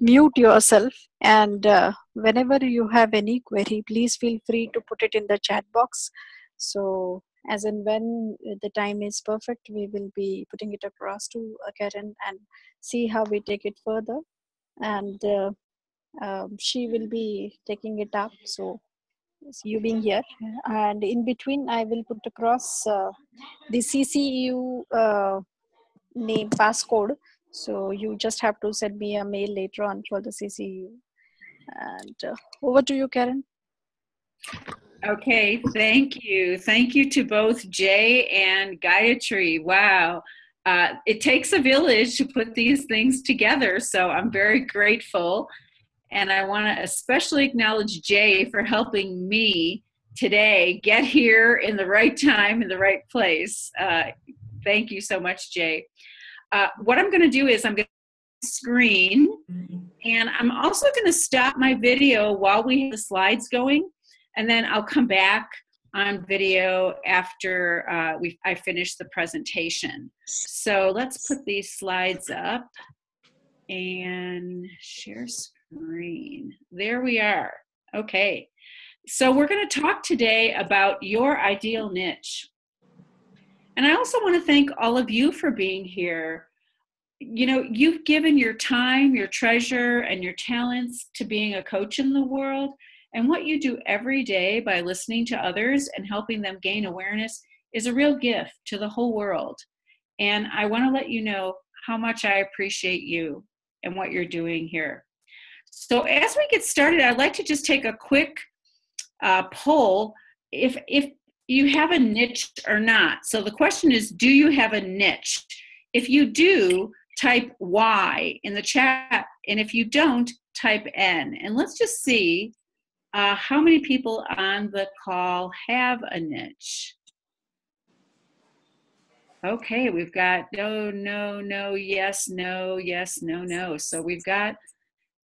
mute yourself, and whenever you have any query, please feel free to put it in the chat box. So as and when the time is perfect, we will be putting it across to Karen and see how we take it further. And she will be taking it up. So you being here, and in between I will put across the CCU name passcode. So you just have to send me a mail later on for the CCU. And over to you, Karen. Okay, thank you. Thank you to both Jay and Gayatri. Wow. It takes a village to put these things together, so I'm very grateful. And I want to especially acknowledge Jay for helping me today get here in the right time, in the right place. Thank you so much, Jay. What I'm going to do is I'm going to screen, and I'm also going to stop my video while we have the slides going, and then I'll come back on video after I finish the presentation. So let's put these slides up and share screen. There we are. Okay. So we're going to talk today about your ideal niche. And I also want to thank all of you for being here. You know, you've given your time, your treasure, and your talents to being a coach in the world. And what you do every day by listening to others and helping them gain awareness is a real gift to the whole world. And I want to let you know how much I appreciate you and what you're doing here. So as we get started, I'd like to just take a quick poll if you have a niche or not. So the question is, do you have a niche? If you do, type Y in the chat, and if you don't, type N. And let's just see how many people on the call have a niche. Okay, we've got no, yes, no. So we've got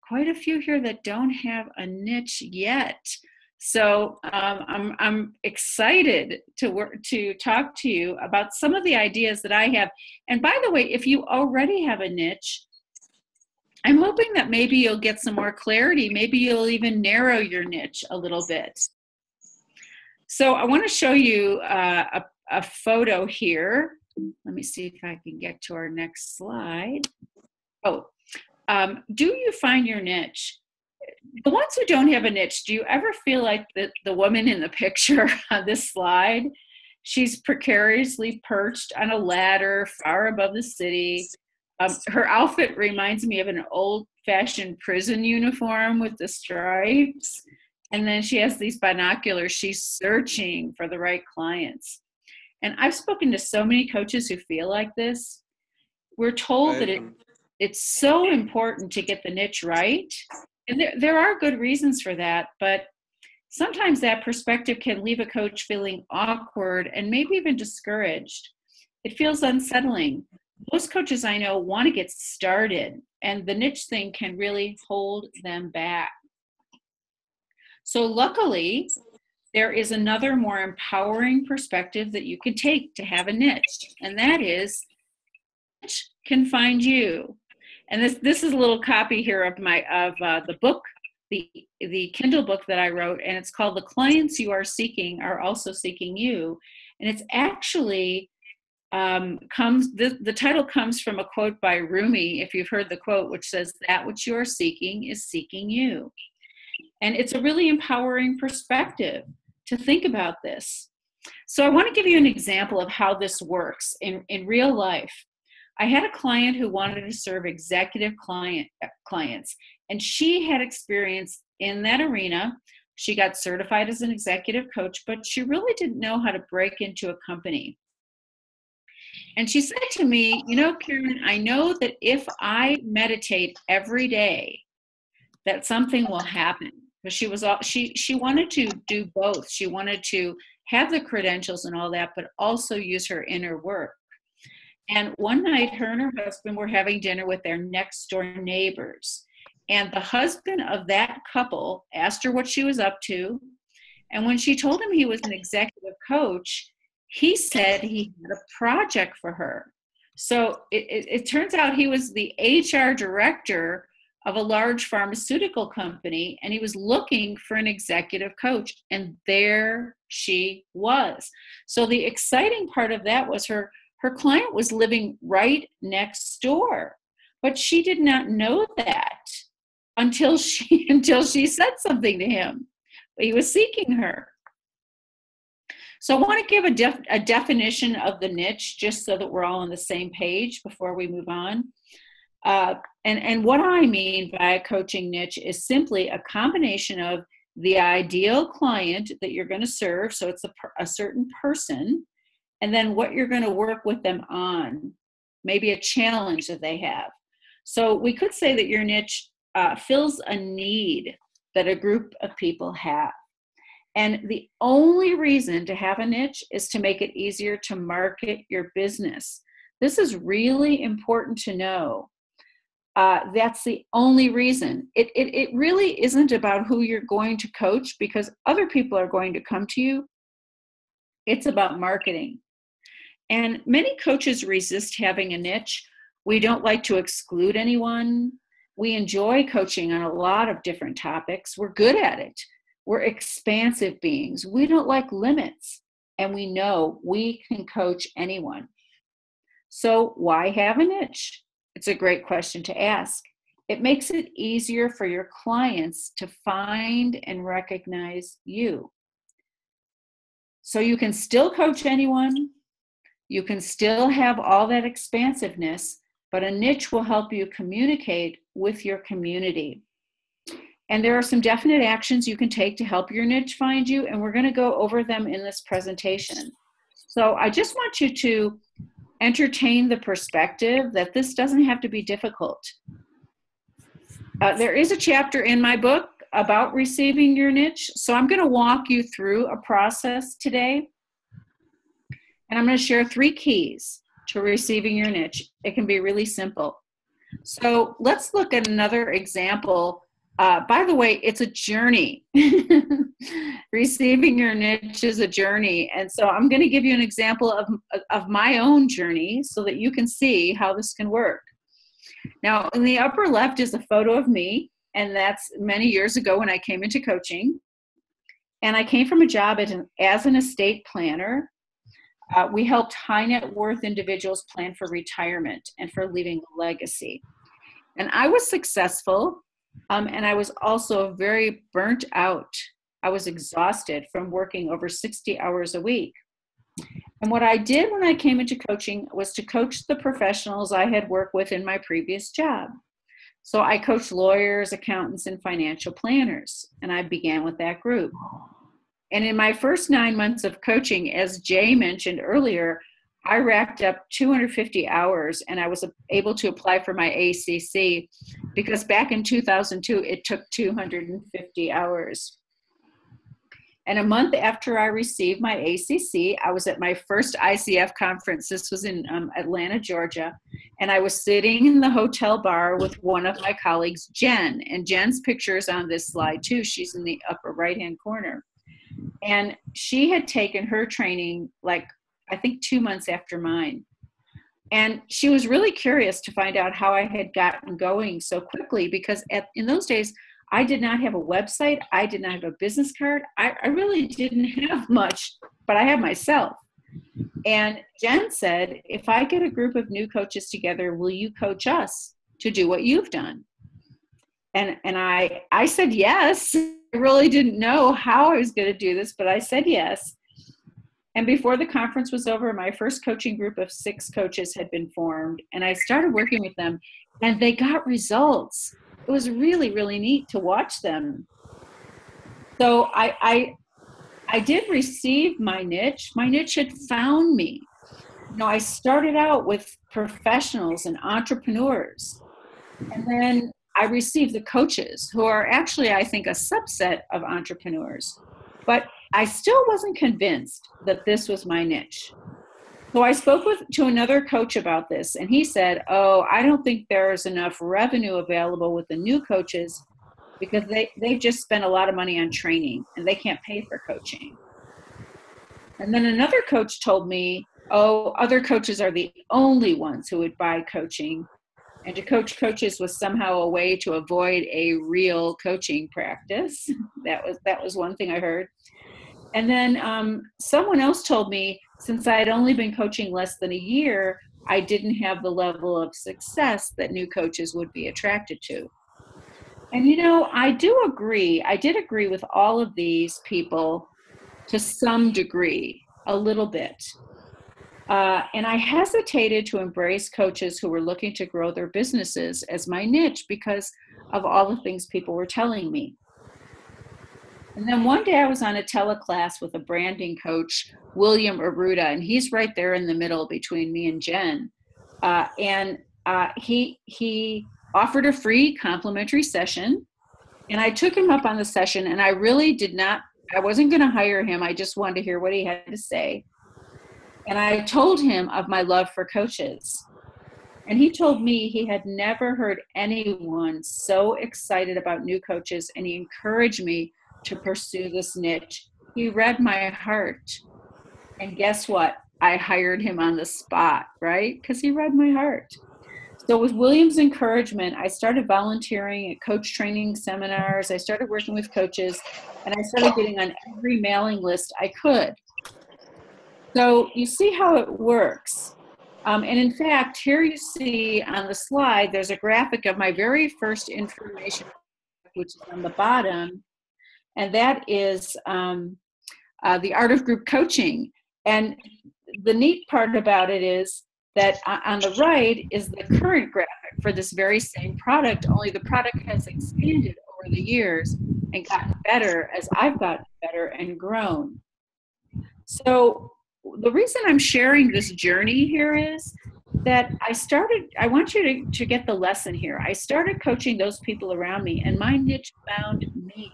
quite a few here that don't have a niche yet. So I'm excited to talk to you about some of the ideas that I have. And by the way, if you already have a niche, I'm hoping that maybe you'll get some more clarity. Maybe you'll even narrow your niche a little bit. So I want to show you a photo here. Let me see if I can get to our next slide. Oh, do you find your niche? The ones who don't have a niche, do you ever feel like the woman in the picture on this slide? She's precariously perched on a ladder far above the city. Her outfit reminds me of an old-fashioned prison uniform with the stripes. And then she has these binoculars. She's searching for the right clients. And I've spoken to so many coaches who feel like this. We're told that it's so important to get the niche right. And there are good reasons for that, but sometimes that perspective can leave a coach feeling awkward and maybe even discouraged. It feels unsettling. Most coaches I know want to get started, and the niche thing can really hold them back. So luckily, there is another more empowering perspective that you can take to have a niche, and that is, niche can find you. And this is a little copy here of the book, the Kindle book that I wrote, and it's called "The Clients You Are Seeking Are Also Seeking You," and it's actually the title comes from a quote by Rumi, if you've heard the quote, which says, "That which you are seeking is seeking you." And it's a really empowering perspective to think about this. So I want to give you an example of how this works in real life. I had a client who wanted to serve executive clients, and she had experience in that arena. She got certified as an executive coach, but she really didn't know how to break into a company. And she said to me, you know, Karen, I know that if I meditate every day, that something will happen. But she wanted to do both. She wanted to have the credentials and all that, but also use her inner work. And one night, her and her husband were having dinner with their next door neighbors. And the husband of that couple asked her what she was up to. And when she told him he was an executive coach, he said he had a project for her. So it turns out he was the HR director of a large pharmaceutical company, and he was looking for an executive coach, and there she was. So the exciting part of that was her client was living right next door, but she did not know that until she said something to him. He was seeking her. So I want to give a definition of the niche, just so that we're all on the same page before we move on. And what I mean by a coaching niche is simply a combination of the ideal client that you're going to serve, so it's a certain person, and then what you're going to work with them on, maybe a challenge that they have. So we could say that your niche fills a need that a group of people have. And the only reason to have a niche is to make it easier to market your business. This is really important to know. That's the only reason. It really isn't about who you're going to coach, because other people are going to come to you. It's about marketing. And many coaches resist having a niche. We don't like to exclude anyone. We enjoy coaching on a lot of different topics. We're good at it. We're expansive beings. We don't like limits, and we know we can coach anyone. So why have a niche? It's a great question to ask. It makes it easier for your clients to find and recognize you. So you can still coach anyone. You can still have all that expansiveness, but a niche will help you communicate with your community. And there are some definite actions you can take to help your niche find you, and we're going to go over them in this presentation. So I just want you to entertain the perspective that this doesn't have to be difficult. There is a chapter in my book about receiving your niche, so I'm going to walk you through a process today, and I'm going to share 3 keys to receiving your niche. It can be really simple. So let's look at another example. By the way, it's a journey. Receiving your niche is a journey. And so I'm going to give you an example of my own journey so that you can see how this can work. Now, in the upper left is a photo of me, and that's many years ago when I came into coaching. And I came from a job as an estate planner. We helped high net worth individuals plan for retirement and for leaving a legacy. And I was successful. And I was also very burnt out. I was exhausted from working over 60 hours a week. And what I did when I came into coaching was to coach the professionals I had worked with in my previous job. So I coached lawyers, accountants, and financial planners. And I began with that group. And in my first 9 months of coaching, as Jay mentioned earlier, I racked up 250 hours, and I was able to apply for my ACC because back in 2002, it took 250 hours. And a month after I received my ACC, I was at my first ICF conference. This was in Atlanta, Georgia. And I was sitting in the hotel bar with one of my colleagues, Jen. And Jen's picture is on this slide too. She's in the upper right-hand corner. And she had taken her training I think 2 months after mine. And she was really curious to find out how I had gotten going so quickly, because in those days, I did not have a website. I did not have a business card. I really didn't have much, but I have myself. And Jen said, if I get a group of new coaches together, will you coach us to do what you've done? And I said yes. I really didn't know how I was going to do this, but I said yes. And before the conference was over, my first coaching group of 6 coaches had been formed, and I started working with them, and they got results. It was really, really neat to watch them. So I did receive my niche. My niche had found me. I started out with professionals and entrepreneurs, and then I received the coaches, who are actually, I think, a subset of entrepreneurs. But I still wasn't convinced that this was my niche. So I spoke to another coach about this, and he said, oh, I don't think there's enough revenue available with the new coaches because they've just spent a lot of money on training and they can't pay for coaching. And then another coach told me, oh, other coaches are the only ones who would buy coaching. And to coach coaches was somehow a way to avoid a real coaching practice. That was one thing I heard. And then someone else told me, since I had only been coaching less than a year, I didn't have the level of success that new coaches would be attracted to. And I do agree. I did agree with all of these people to some degree, a little bit. And I hesitated to embrace coaches who were looking to grow their businesses as my niche because of all the things people were telling me. And then one day I was on a teleclass with a branding coach, William Aruda, and he's right there in the middle between me and Jen. He offered a free complimentary session, and I took him up on the session, and I really I wasn't going to hire him. I just wanted to hear what he had to say. And I told him of my love for coaches. And he told me he had never heard anyone so excited about new coaches, and he encouraged me to pursue this niche. He read my heart. And guess what? I hired him on the spot, right? Because he read my heart. So with William's encouragement, I started volunteering at coach training seminars. I started working with coaches, and I started getting on every mailing list I could. So you see how it works. And in fact, here you see on the slide, there's a graphic of my very first information, which is on the bottom. And that is the art of group coaching. And the neat part about it is that on the right is the current graphic for this very same product, only the product has expanded over the years and gotten better as I've gotten better and grown. So the reason I'm sharing this journey here is that I want you to get the lesson here. I started coaching those people around me, and my niche found me.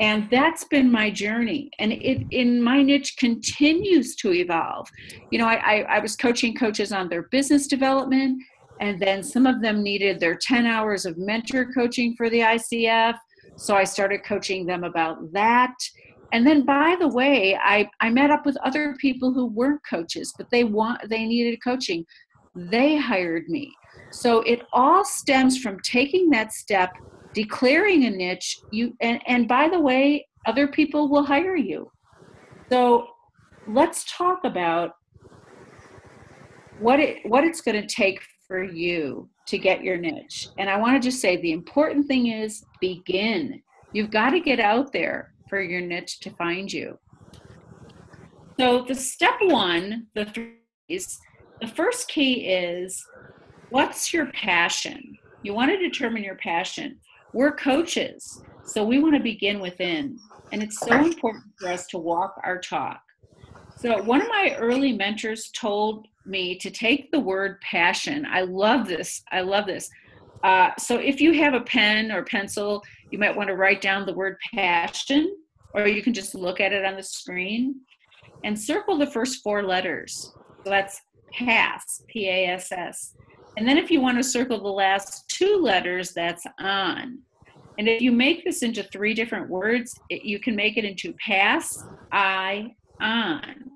And that's been my journey. And my niche continues to evolve. I was coaching coaches on their business development, and then some of them needed their 10 hours of mentor coaching for the ICF. So I started coaching them about that. And then, by the way, I met up with other people who weren't coaches, but they needed coaching. They hired me. So it all stems from taking that step, declaring a niche. And by the way, other people will hire you. So let's talk about what it's going to take for you to get your niche. And I want to just say the important thing is begin. You've got to get out there for your niche to find you. So the step one, the first key is, what's your passion? You want to determine your passion. We're coaches, so we want to begin within. And it's so important for us to walk our talk. So one of my early mentors told me to take the word passion. I love this. So if you have a pen or pencil, you might want to write down the word passion, or you can just look at it on the screen and circle the first 4 letters. So that's PASS, P-A-S-S. And then if you want to circle the last 2 letters, that's on. And if you make this into 3 different words, you can make it into pass, I, on.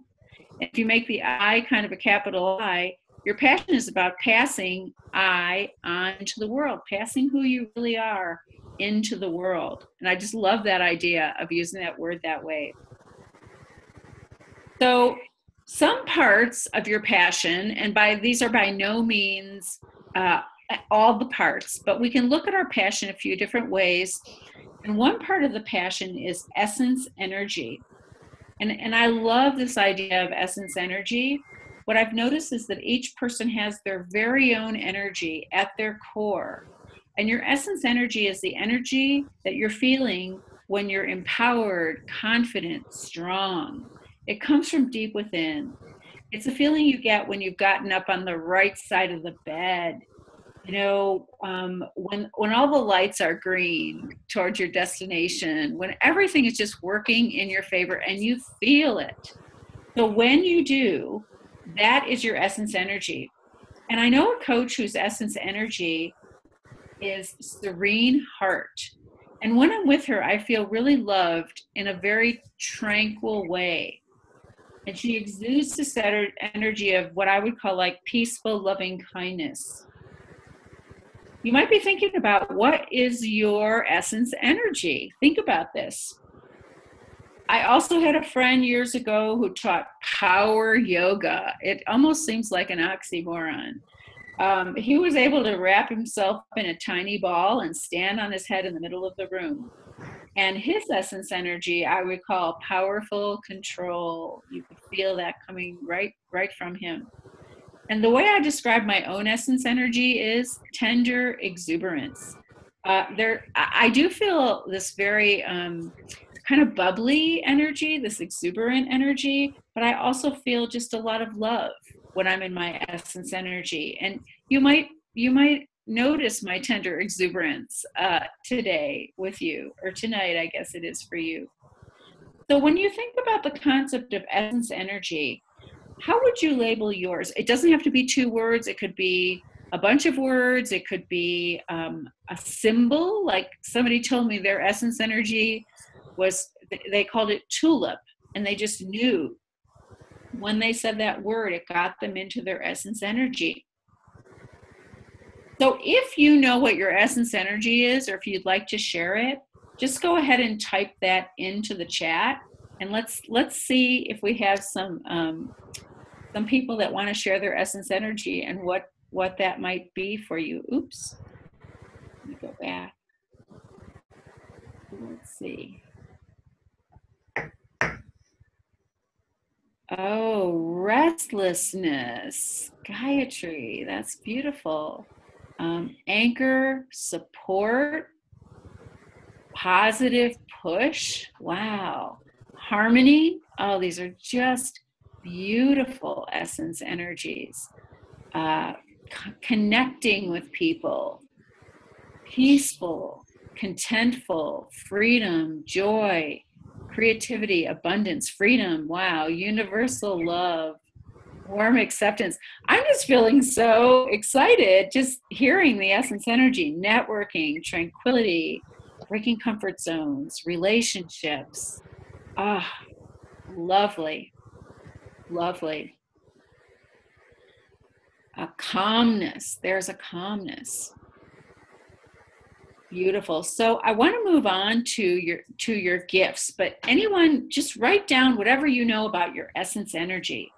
If you make the I kind of a capital I, your passion is about passing I on to the world, passing who you really are into the world. And I just love that idea of using that word that way. So some parts of your passion, and these are by no means all the parts, but we can look at our passion a few different ways. And one part of the passion is essence energy. And I love this idea of essence energy. What I've noticed is that each person has their very own energy at their core. And your essence energy is the energy that you're feeling when you're empowered, confident, strong. It comes from deep within. It's a feeling you get when you've gotten up on the right side of the bed. When all the lights are green towards your destination, when everything is just working in your favor and you feel it. So when you do, that is your essence energy. And I know a coach whose essence energy is serene heart. And when I'm with her, I feel really loved in a very tranquil way. And she exudes this energy of what I would call like peaceful, loving kindness. you might be thinking about, what is your essence energy? Think about this. I also had a friend years ago who taught power yoga. It almost seems like an oxymoron. He was able to wrap himself in a tiny ball and stand on his head in the middle of the room. And his essence energy, I would call powerful control. You could feel that coming right from him. And the way I describe my own essence energy is tender exuberance. I do feel this very kind of bubbly energy, this exuberant energy, but I also feel just a lot of love when I'm in my essence energy. And you might notice my tender exuberance today with you, or tonight, I guess it is for you. So when you think about the concept of essence energy, how would you label yours? It doesn't have to be 2 words. It could be a bunch of words. It could be a symbol. Like somebody told me their essence energy was, they called it tulip, and they just knew when they said that word, it got them into their essence energy. So if you know what your essence energy is, or if you'd like to share it, just go ahead and type that into the chat, and let's see if we have some people that want to share their essence energy and what that might be for you. Oops, let me go back. Let's see. Oh, restlessness, Gayatri, that's beautiful. Anchor, support, positive push. Wow. Harmony. Oh, these are just beautiful essence energies. Connecting with people, peaceful, contentful, freedom, joy, creativity, abundance, freedom. Wow. Universal love, warm acceptance. I'm just feeling so excited just hearing the essence energy. Networking, tranquility, breaking comfort zones, relationships. Ah, lovely, lovely. A calmness. There's a calmness. Beautiful. So I want to move on to your gifts, but anyone, just write down whatever you know about your essence energy.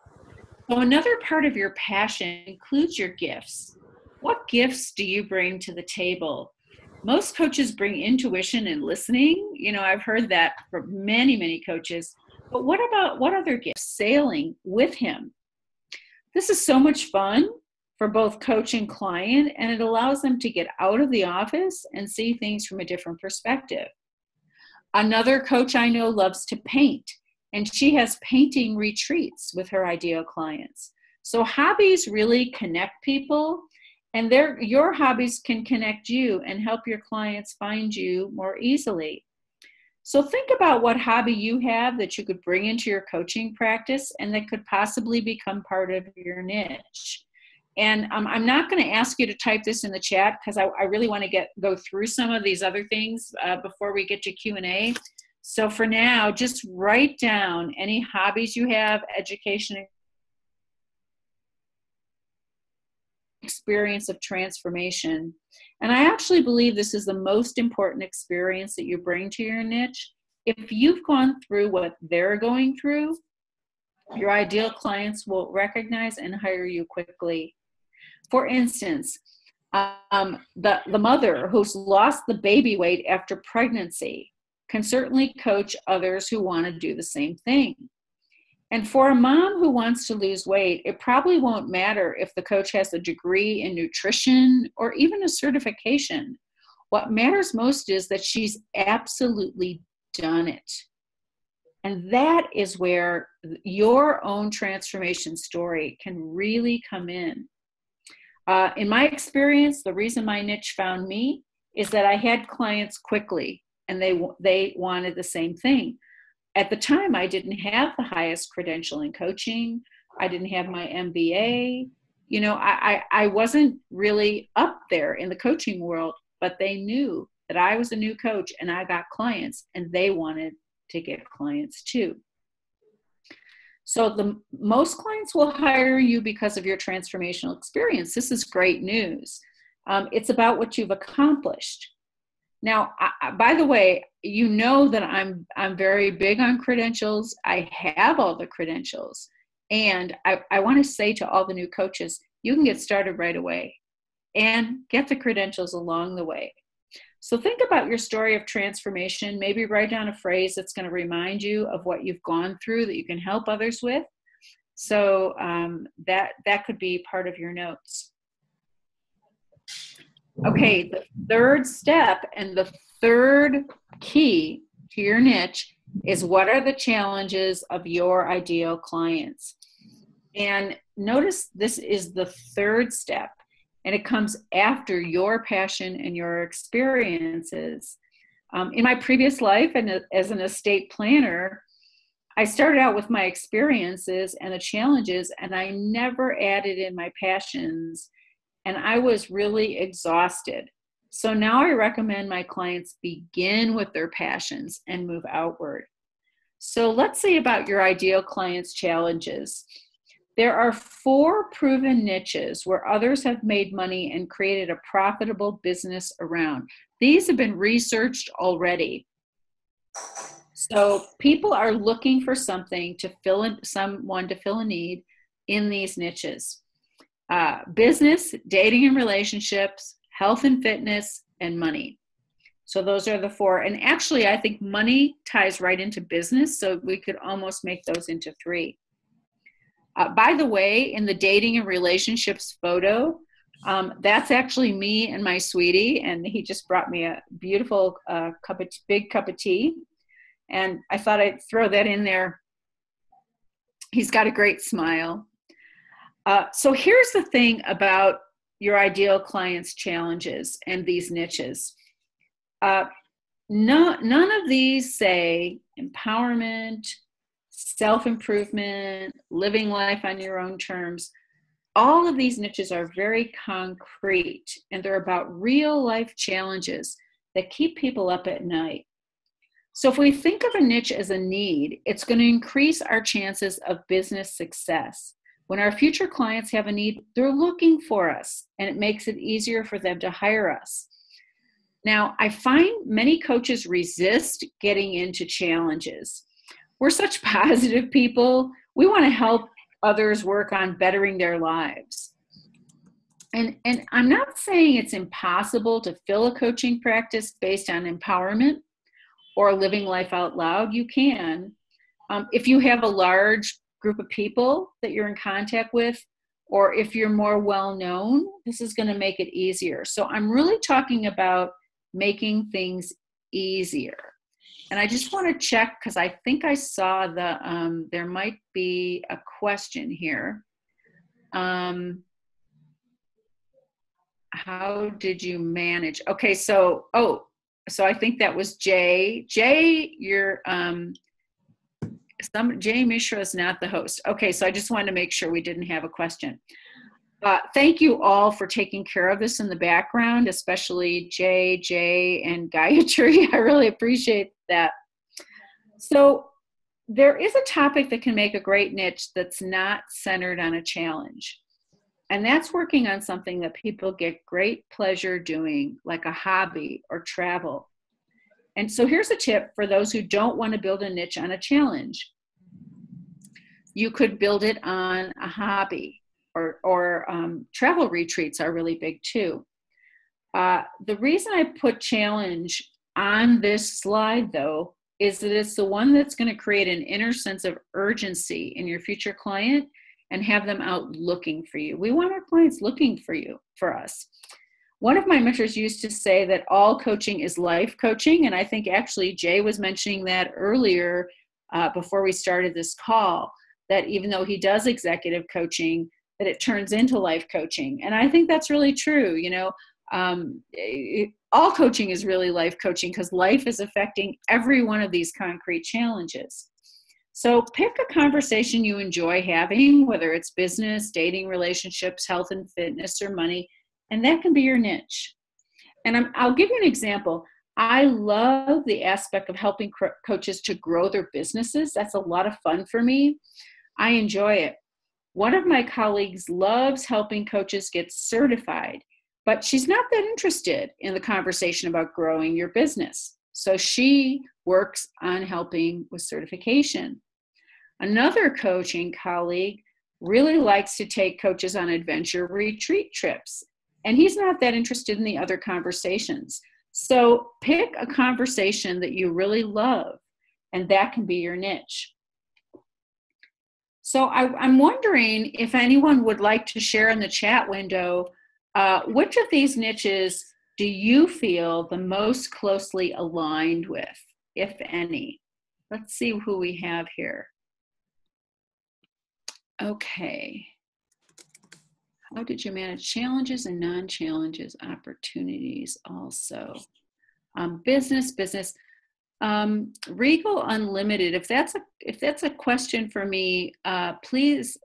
So another part of your passion includes your gifts. What gifts do you bring to the table? Most coaches bring intuition and listening. You know, I've heard that from many, many coaches. But what other gifts? Sailing with him. This is so much fun for both coach and client, and it allows them to get out of the office and see things from a different perspective. Another coach I know loves to paint, and she has painting retreats with her ideal clients. So hobbies really connect people, and your hobbies can connect you and help your clients find you more easily. So think about what hobby you have that you could bring into your coaching practice and that could possibly become part of your niche. And I'm not going to ask you to type this in the chat because I really want to go through some of these other things before we get to Q&A. So for now, just write down any hobbies you have, education, experience of transformation. And I actually believe this is the most important experience that you bring to your niche. If you've gone through what they're going through, your ideal clients will recognize and hire you quickly. For instance, the mother who's lost the baby weight after pregnancy can certainly coach others who want to do the same thing. And for a mom who wants to lose weight, it probably won't matter if the coach has a degree in nutrition or even a certification. What matters most is that she's absolutely done it. And that is where your own transformation story can really come in. In my experience, the reason my niche found me is that I had clients quickly and they wanted the same thing. At the time, I didn't have the highest credential in coaching. I didn't have my MBA. You know, I wasn't really up there in the coaching world, but they knew that I was a new coach and I got clients and they wanted to get clients too. So most clients will hire you because of your transformational experience. This is great news. It's about what you've accomplished. Now, by the way, you know that I'm very big on credentials. I have all the credentials. And I want to say to all the new coaches, you can get started right away and get the credentials along the way. So think about your story of transformation. Maybe write down a phrase that's going to remind you of what you've gone through that you can help others with. So that could be part of your notes. Okay, the third step and the third key to your niche is, what are the challenges of your ideal clients? And notice this is the third step, and it comes after your passion and your experiences. In my previous life and as an estate planner, I started out with my experiences and the challenges, and I never added in my passions, and I was really exhausted. So now I recommend my clients begin with their passions and move outward. So let's see about your ideal clients' challenges. There are 4 proven niches where others have made money and created a profitable business around. These have been researched already. So people are looking for something to fill in, someone to fill a need in these niches. Business, dating and relationships, health and fitness, and money. So those are the 4. And actually, I think money ties right into business, so we could almost make those into 3. By the way, in the dating and relationships photo, that's actually me and my sweetie, and he just brought me a beautiful big cup of tea. And I thought I'd throw that in there. He's got a great smile. So here's the thing about your ideal clients' challenges and these niches. None of these say empowerment, self-improvement, living life on your own terms. All of these niches are very concrete, and they're about real life challenges that keep people up at night. So if we think of a niche as a need, it's going to increase our chances of business success. When our future clients have a need, they're looking for us, and it makes it easier for them to hire us. Now, I find many coaches resist getting into challenges. We're such positive people. We want to help others work on bettering their lives. And I'm not saying it's impossible to fill a coaching practice based on empowerment or living life out loud. You can. If you have a large group of people that you're in contact with, or if you're more well-known, this is going to make it easier. So I'm really talking about making things easier. And I just want to check, because I think I saw there might be a question here. How did you manage? Okay, so I think that was Jay. Jay, you're Jay Mishra is not the host. Okay, so I just wanted to make sure we didn't have a question. Thank you all for taking care of this in the background, especially Jay, and Gayatri. I really appreciate that. So there is a topic that can make a great niche that's not centered on a challenge. And that's working on something that people get great pleasure doing, like a hobby or travel. And so here's a tip for those who don't want to build a niche on a challenge. You could build it on a hobby, or travel retreats are really big too. The reason I put challenge on this slide, though, is that it's the one that's going to create an inner sense of urgency in your future client and have them out looking for you. We want our clients looking for us. One of my mentors used to say that all coaching is life coaching, and I think actually Jay was mentioning that earlier before we started this call, that even though he does executive coaching, that it turns into life coaching. And I think that's really true. You know, all coaching is really life coaching, because life is affecting every one of these concrete challenges. So pick a conversation you enjoy having, whether it's business, dating, relationships, health and fitness, or money, and that can be your niche. And I'll give you an example. I love the aspect of helping coaches to grow their businesses. That's a lot of fun for me. I enjoy it. One of my colleagues loves helping coaches get certified, but she's not that interested in the conversation about growing your business. So she works on helping with certification. Another coaching colleague really likes to take coaches on adventure retreat trips, and he's not that interested in the other conversations. So pick a conversation that you really love, and that can be your niche. So I'm wondering if anyone would like to share in the chat window, which of these niches do you feel the most closely aligned with, if any? Let's see who we have here. Okay. How did you manage challenges and non-challenges, opportunities also? Business. Regal Unlimited. If that's a question for me, please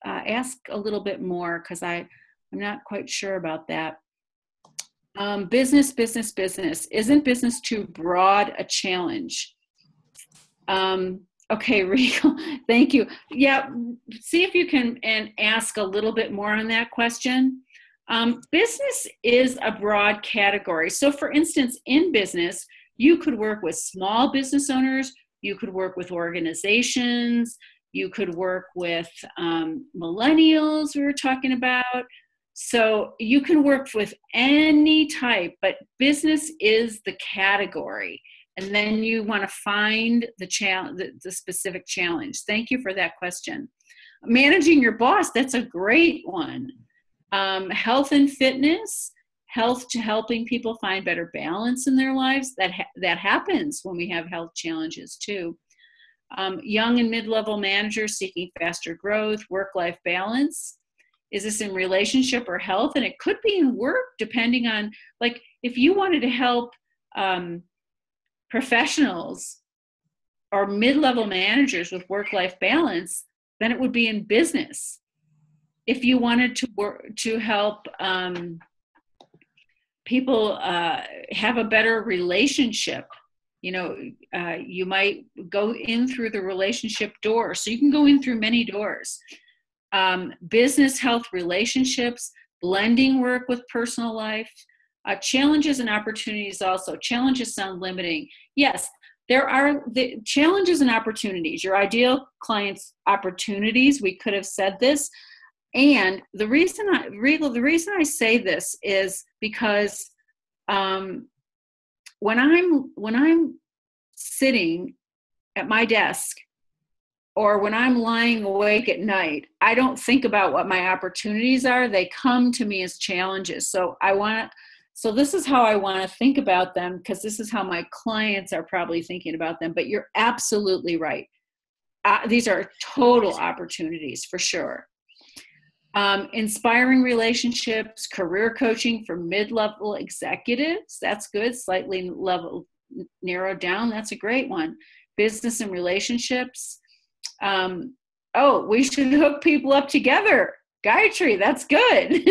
ask a little bit more, because I'm not quite sure about that. Business. Isn't business too broad a challenge? Okay, Regal, thank you. Yeah, see if you can and ask a little bit more on that question. Business is a broad category. So for instance, in business, you could work with small business owners, you could work with organizations, you could work with millennials we were talking about. So you can work with any type, but business is the category. And then you want to find the specific challenge. Thank you for that question. Managing your boss, that's a great one. Health and fitness, health to helping people find better balance in their lives. That happens when we have health challenges too. Young and mid-level managers seeking faster growth, work-life balance. Is this in relationship or health? And it could be in work, depending on, like, if you wanted to help professionals or mid-level managers with work-life balance, then it would be in business. If you wanted to work to help people have a better relationship, you might go in through the relationship door. So you can go in through many doors. Business, health, relationships, blending work with personal life. Challenges and opportunities also. Challenges sound limiting. Yes, there are the challenges and opportunities. Your ideal client's opportunities, we could have said this. And the reason I say this is because when I'm sitting at my desk, or when I'm lying awake at night, I don't think about what my opportunities are. They come to me as challenges. So this is how I want to think about them, because this is how my clients are probably thinking about them. But you're absolutely right. These are total opportunities for sure. Inspiring relationships, career coaching for mid-level executives. That's good. Slightly level narrowed down. That's a great one. Business and relationships. We should hook people up together. Gayatri, that's good.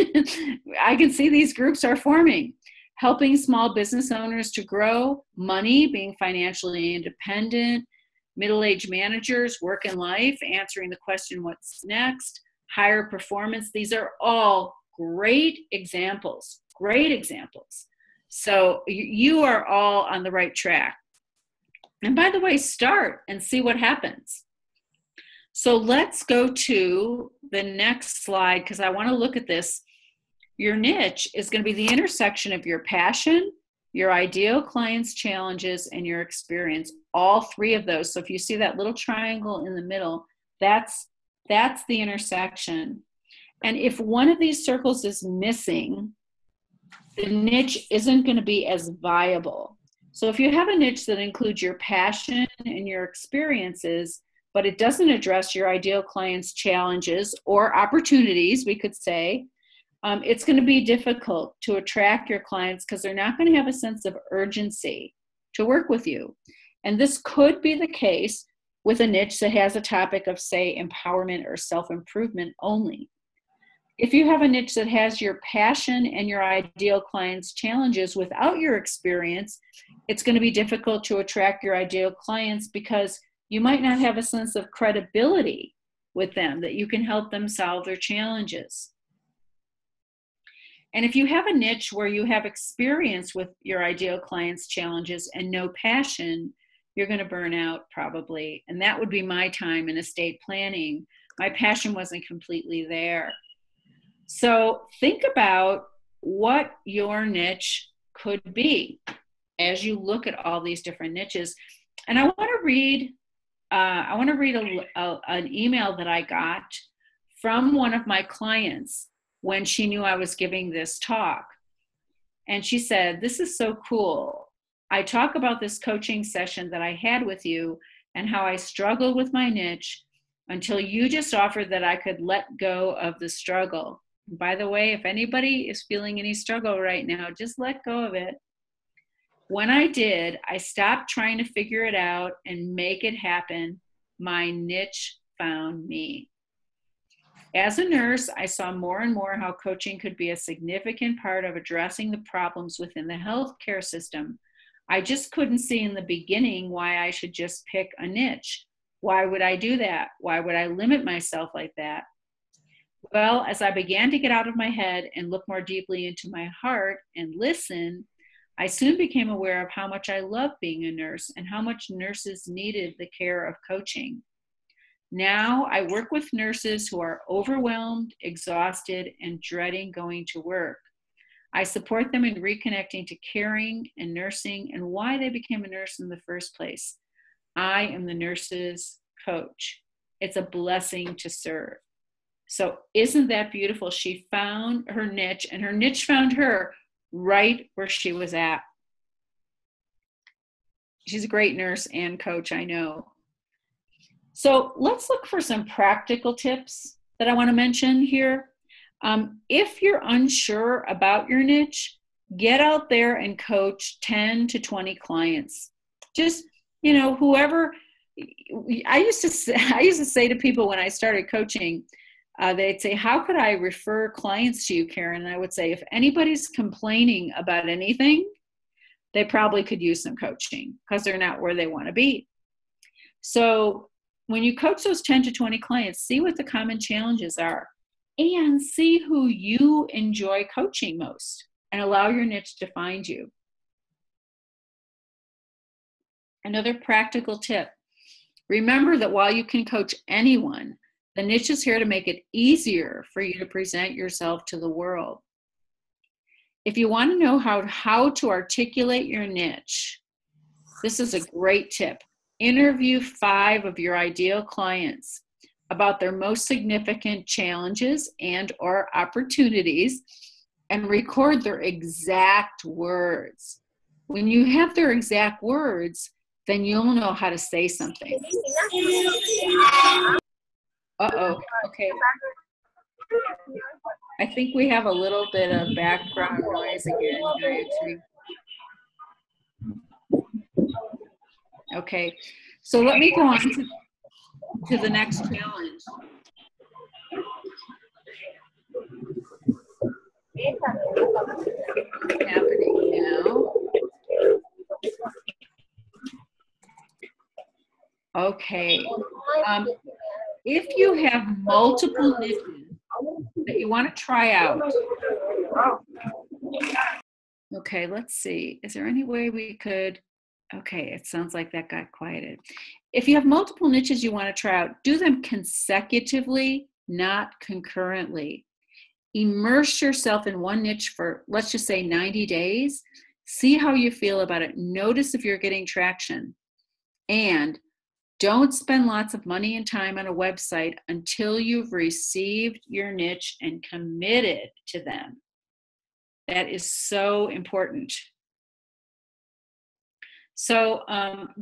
I can see these groups are forming. Helping small business owners to grow, money, being financially independent, middle-aged managers, work and life, answering the question, what's next, higher performance. These are all great examples, So you are all on the right track. And by the way, start and see what happens. So let's go to the next slide, because I want to look at this. Your niche is going to be the intersection of your passion, your ideal client's challenges, and your experience. All three of those. So if you see that little triangle in the middle, that's the intersection. And if one of these circles is missing, the niche isn't going to be as viable. So if you have a niche that includes your passion and your experiences, but it doesn't address your ideal client's challenges or opportunities, we could say, it's going to be difficult to attract your clients, because they're not going to have a sense of urgency to work with you. And this could be the case with a niche that has a topic of, say, empowerment or self-improvement only. If you have a niche that has your passion and your ideal client's challenges without your experience, it's going to be difficult to attract your ideal clients, because you might not have a sense of credibility with them that you can help them solve their challenges. And if you have a niche where you have experience with your ideal clients' challenges and no passion, you're going to burn out probably. And that would be my time in estate planning. My passion wasn't completely there. So think about what your niche could be as you look at all these different niches. And I want to read an email that I got from one of my clients when she knew I was giving this talk. And she said, "This is so cool. I talk about this coaching session that I had with you and how I struggled with my niche until you just offered that I could let go of the struggle. By the way, if anybody is feeling any struggle right now, just let go of it. When I did, I stopped trying to figure it out and make it happen. My niche found me. As a nurse, I saw more and more how coaching could be a significant part of addressing the problems within the healthcare system. I just couldn't see in the beginning why I should just pick a niche. Why would I do that? Why would I limit myself like that? Well, as I began to get out of my head and look more deeply into my heart and listen, I soon became aware of how much I loved being a nurse and how much nurses needed the care of coaching. Now I work with nurses who are overwhelmed, exhausted, and dreading going to work. I support them in reconnecting to caring and nursing and why they became a nurse in the first place. I am the nurse's coach. It's a blessing to serve." So isn't that beautiful? She found her niche and her niche found her right where she was at. She's a great nurse and coach, I know. So let's look for some practical tips that I want to mention here. If you're unsure about your niche, get out there and coach 10 to 20 clients. Just, whoever. I used to say to people when I started coaching, they'd say, "How could I refer clients to you, Karen?" And I would say, if anybody's complaining about anything, they probably could use some coaching because they're not where they want to be. So when you coach those 10 to 20 clients, see what the common challenges are and see who you enjoy coaching most and allow your niche to find you. Another practical tip: remember that while you can coach anyone, the niche is here to make it easier for you to present yourself to the world. If you want to know how to articulate your niche, this is a great tip. Interview 5 of your ideal clients about their most significant challenges and or opportunities and record their exact words. When you have their exact words, then you'll know how to say something. Uh-oh, okay. I think we have a little bit of background noise again, Gayatri. Okay, so let me go on to the next challenge. What's happening now? Okay. If you have multiple niches that you want to try out. Okay, let's see. Is there any way we could? Okay, it sounds like that got quieted. If you have multiple niches you want to try out, do them consecutively, not concurrently. Immerse yourself in one niche for, let's just say, 90 days. See how you feel about it. Notice if you're getting traction. And don't spend lots of money and time on a website until you've received your niche and committed to them. That is so important. So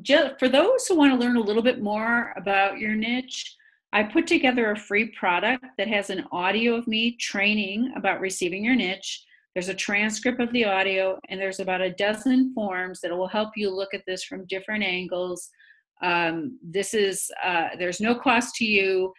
just for those who want to learn a little bit more about your niche, I put together a free product that has an audio of me training about receiving your niche. There's a transcript of the audio, and there's about a dozen forms that will help you look at this from different angles. There's no cost to you.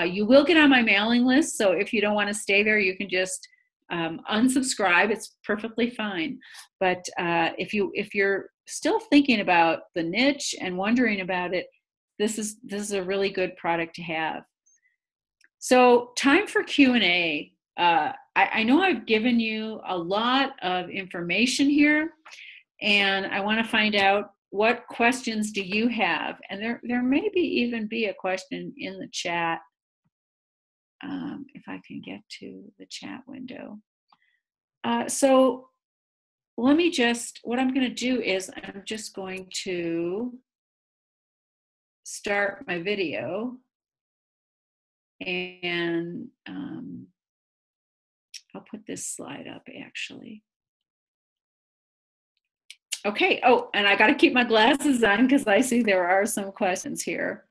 You will get on my mailing list, so if you don't want to stay there, you can just unsubscribe. It's perfectly fine. But if you're still thinking about the niche and wondering about it, this is a really good product to have. So time for Q&A. I know I've given you a lot of information here, and I want to find out what questions do you have? And there may even be a question in the chat, if I can get to the chat window. So let me what I'm going to do is I'm just going to start my video, and I'll put this slide up actually. Okay. Oh, and I got to keep my glasses on because I see there are some questions here.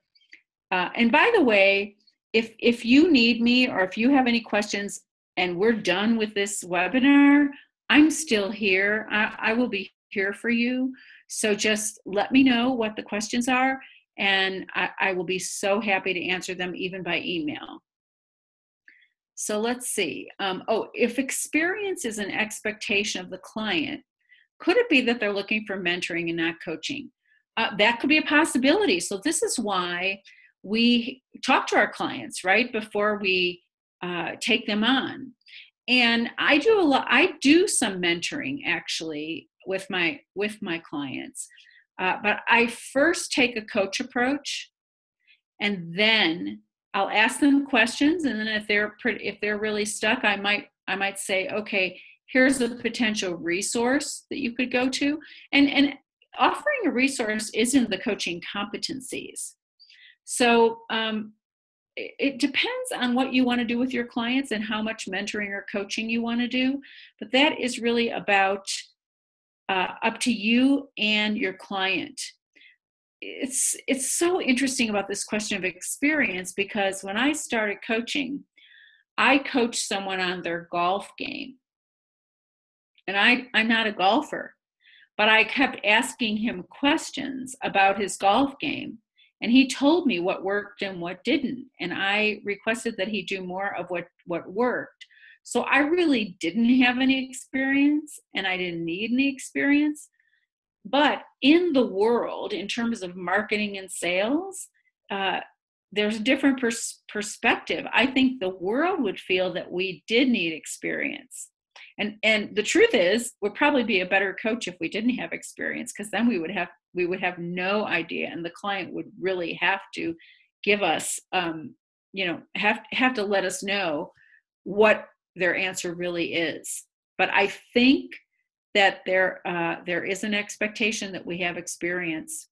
And by the way, if you need me or if you have any questions and we're done with this webinar, I'm still here. I will be here for you. So just let me know what the questions are, and I will be so happy to answer them even by email. So let's see. If experience is an expectation of the client, could it be that they're looking for mentoring and not coaching? That could be a possibility. So this is why we talk to our clients, right, before we take them on. And I do some mentoring actually with my clients, but I first take a coach approach, and then I'll ask them questions, and then if they're really stuck, I might say, okay, here's a potential resource that you could go to, and offering a resource isn't the coaching competencies. So it depends on what you want to do with your clients and how much mentoring or coaching you want to do, but that is really about up to you and your client. It's so interesting about this question of experience, because when I started coaching, I coached someone on their golf game. And I'm not a golfer, but I kept asking him questions about his golf game. And he told me what worked and what didn't. And I requested that he do more of what worked. So I really didn't have any experience, and I didn't need any experience. But in the world, in terms of marketing and sales, there's a different perspective. I think the world would feel that we did need experience. And the truth is, we'd probably be a better coach if we didn't have experience, because then we would have no idea, and the client would really have to give us, have to let us know what their answer really is. But I think that there is an expectation that we have experience.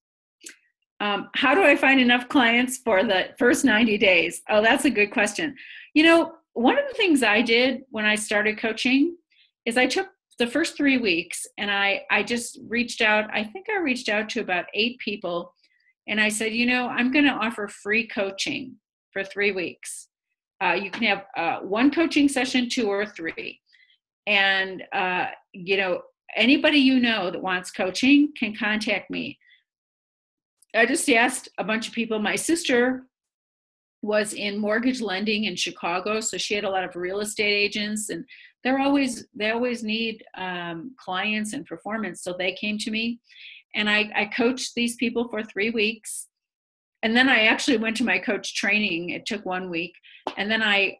How do I find enough clients for the first 90 days? Oh, that's a good question. One of the things I did when I started coaching is I took the first 3 weeks and I just reached out. I think I reached out to about 8 people, and I said, I'm going to offer free coaching for 3 weeks. You can have 1 coaching session, 2 or 3. And, anybody that wants coaching can contact me. I just asked a bunch of people. My sister was in mortgage lending in Chicago, so she had a lot of real estate agents, and they always need clients and performance. So they came to me, and I coached these people for 3 weeks. And then I actually went to my coach training. It took 1 week. And then I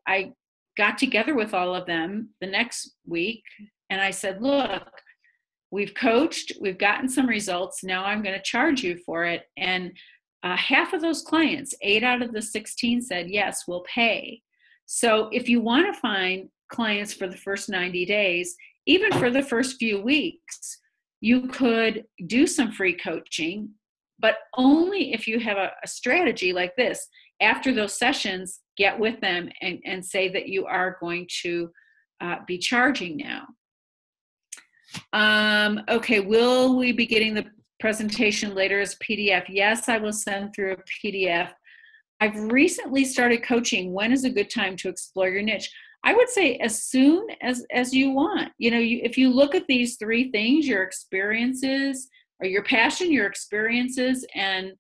got together with all of them the next week, and I said, look, we've coached, we've gotten some results. Now I'm going to charge you for it. And half of those clients, 8 out of the 16, said, yes, we'll pay. So if you want to find clients for the first 90 days, even for the first few weeks, you could do some free coaching, but only if you have a strategy like this. After those sessions, get with them and say that you are going to be charging now. Okay, will we be getting the presentation later as PDF? Yes, I will send through a PDF. I've recently started coaching. When is a good time to explore your niche? I would say as soon as you want. If you look at these 3 things, your experiences, or your passion, your experiences, and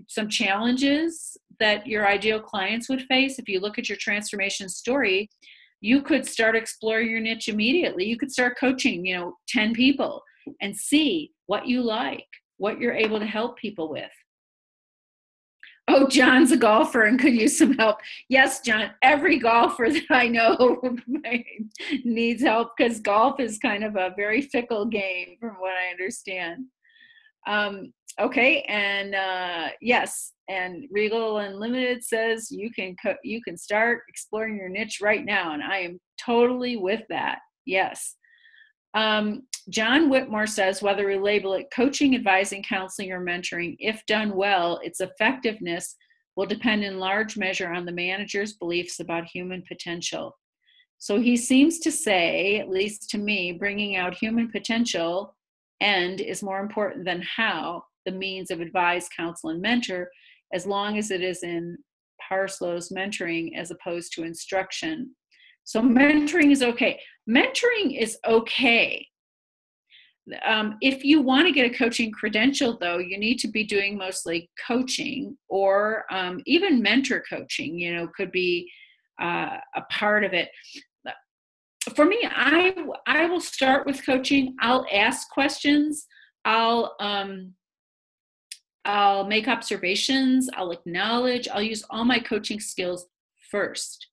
some challenges that your ideal clients would face. If you look at your transformation story, you could start exploring your niche immediately. You could start coaching, 10 people and see what you like, what you're able to help people with. Oh, John's a golfer and could use some help. Yes, John, every golfer that I know needs help because golf is kind of a very fickle game from what I understand. Okay, and yes, and Regal Unlimited says you can start exploring your niche right now, and I am totally with that. Yes. John Whitmore says whether we label it coaching, advising, counseling, or mentoring, if done well, its effectiveness will depend in large measure on the manager's beliefs about human potential. So he seems to say, at least to me, bringing out human potential and is more important than how, the means of advise, counsel, and mentor, as long as it is in Parslow's mentoring as opposed to instruction. So mentoring is okay. Mentoring is okay. If you want to get a coaching credential, though, you need to be doing mostly coaching or even mentor coaching, could be a part of it. For me, I will start with coaching. I'll ask questions. I'll make observations. I'll acknowledge. I'll use all my coaching skills first,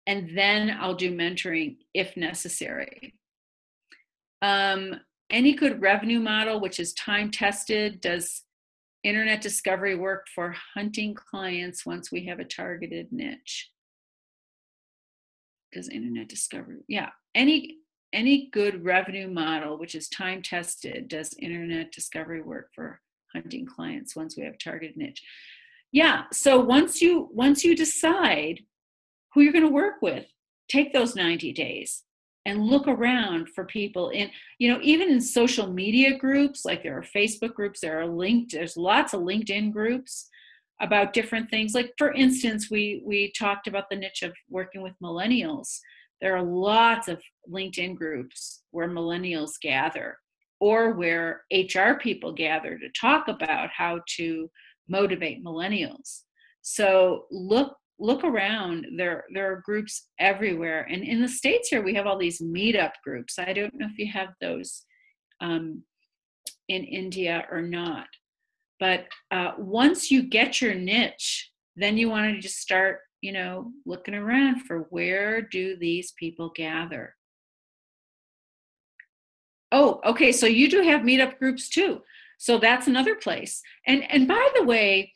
and then I'll do mentoring if necessary. Any good revenue model, which is time tested, does internet discovery work for hunting clients once we have a targeted niche? Does internet discovery, yeah, any good revenue model, which is time tested, does internet discovery work for hunting clients once we have a targeted niche? Yeah, so once you decide who you're going to work with, take those 90 days and look around for people in, even in social media groups, like there are Facebook groups, there's lots of LinkedIn groups about different things. Like, for instance, we talked about the niche of working with millennials. There are lots of LinkedIn groups where millennials gather, or where HR people gather to talk about how to motivate millennials. So look around. There are groups everywhere. And in the States here, we have all these meetup groups. I don't know if you have those in India or not. But once you get your niche, then you want to just start, looking around for where do these people gather. Oh, okay. So you do have meetup groups too. So that's another place. And by the way,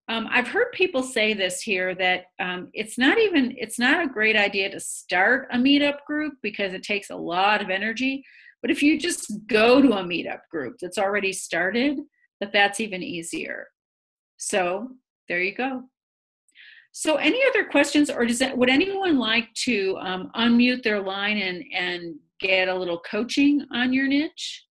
I've heard people say this here, that it's not a great idea to start a meetup group because it takes a lot of energy. But if you just go to a meetup group that's already started, that's even easier. So there you go. So any other questions, or would anyone like to unmute their line and get a little coaching on your niche?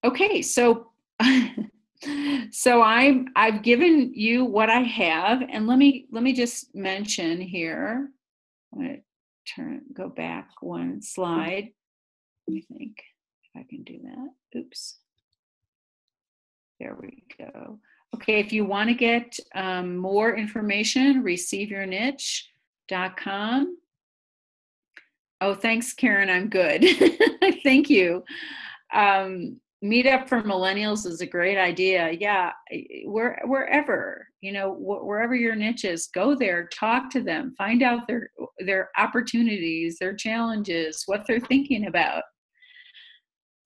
Okay, so I've given you what I have, and let me just mention here. I'm going to go back one slide. Let me think if I can do that. Oops. There we go. Okay, if you want to get more information, receiveyourniche.com. Oh, thanks, Karen. I'm good. Thank you. Meetup for millennials is a great idea. Yeah, wherever, wherever your niche is, go there, talk to them, find out their opportunities, their challenges, what they're thinking about.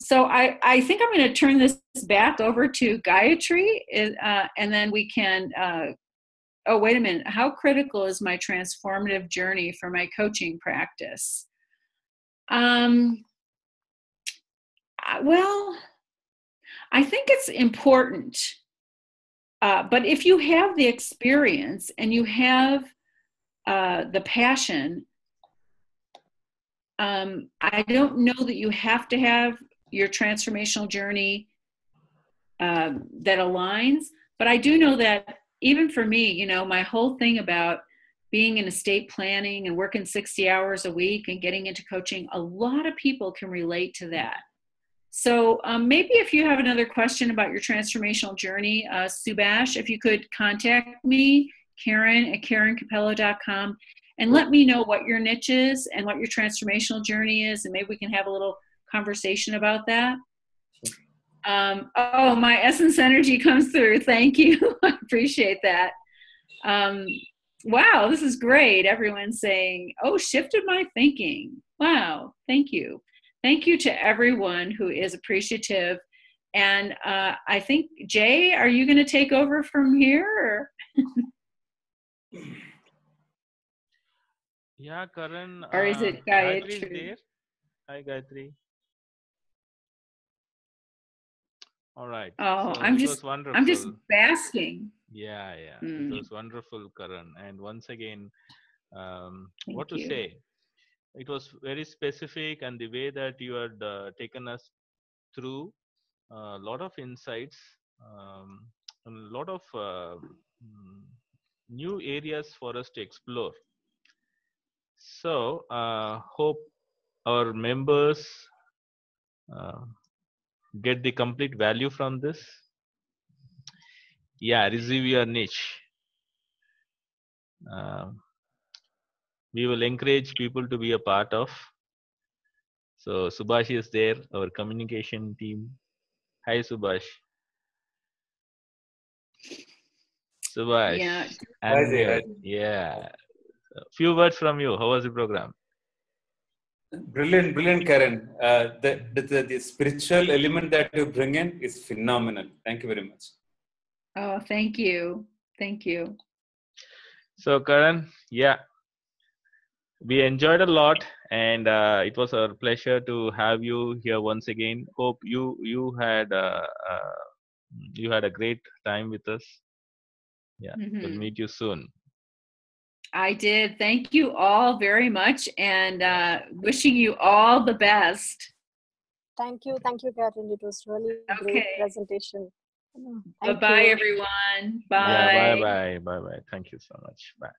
So I think I'm going to turn this back over to Gayatri, and then we can, oh, wait a minute. How critical is my transformative journey for my coaching practice? Well, I think it's important, but if you have the experience and you have the passion, I don't know that you have to have your transformational journey that aligns, but I do know that even for me, my whole thing about being in estate planning and working 60 hours a week and getting into coaching, a lot of people can relate to that. So maybe if you have another question about your transformational journey, Subhash, if you could contact me, Karen at KarenCappello.com, and let me know what your niche is and what your transformational journey is, and maybe we can have a little conversation about that. Oh, my essence energy comes through. Thank you. I appreciate that. Wow, this is great. Everyone's saying, oh, shifted my thinking. Wow, thank you. Thank you to everyone who is appreciative. And I think, Jay, are you going to take over from here? Yeah, Karan. Or is it Gayatri is Gayatri? there. Hi, Gayatri. All right. Oh, So I'm it just was wonderful. basking. Yeah. It was wonderful, Karan. And once again, what to say? It was very specific, and the way that you had taken us through a lot of insights, a lot of new areas for us to explore. So, hope our members get the complete value from this. Yeah, receive your niche. We will encourage people to be a part of. So Subhash is there, our communication team. Hi, Subhash. Subhash, unmute. Yeah. A few words from you. How was the program? Brilliant, Karen. The spiritual element that you bring in is phenomenal. Thank you very much. Oh, thank you. Thank you. So, Karan, yeah, we enjoyed a lot, and it was our pleasure to have you here once again. Hope you had a great time with us. Yeah, we'll meet you soon. I did. Thank you all very much, and wishing you all the best. Thank you, Karen. It was really a great presentation. Bye-bye, everyone. Bye. Yeah, bye. Thank you so much. Bye.